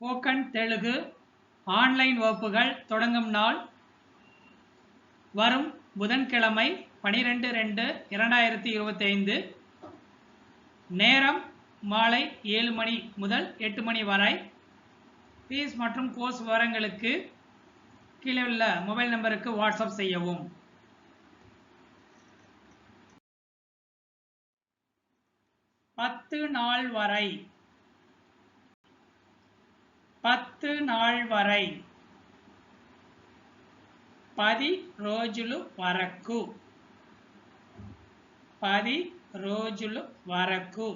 Spoken Telugu online வகுப்புகள் தொடங்கும் நாள் வரும் புதன்கிழமை 12/2/2025. நேரம் மாலை 7 மணி முதல் 8 மணி வரை. ஃபீஸ் மற்றும் கோர்ஸ் விவரங்களுக்கு கீழே உள்ள மொபைல் நம்பருக்கு வாட்ஸ்அப் செய்யவும். பத்து நாள் வரை 10 నాள் వరై 10 రోజులు వరకు 10 రోజులు వరకు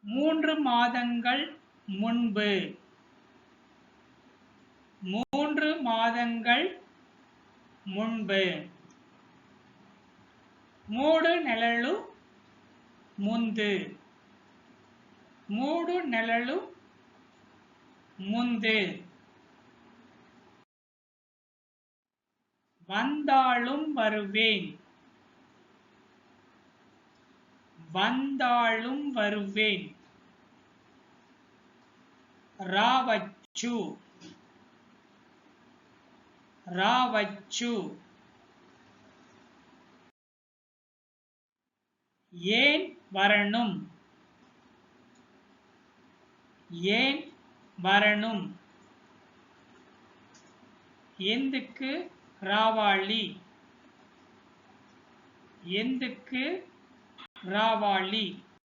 3 மாதங்கள் முன்பு 3 மாதங்கள் முன்பு 3 నెలలు ముందు 3 నెలలు ముందు வந்தாலும் வருவேன் வந்தாலும் வருவேன் రావచ్చు రావచ్చు ஏன் வரணும் ஏன் வரணும் ఎందుకు రావాలి ఎందుకు రావాలి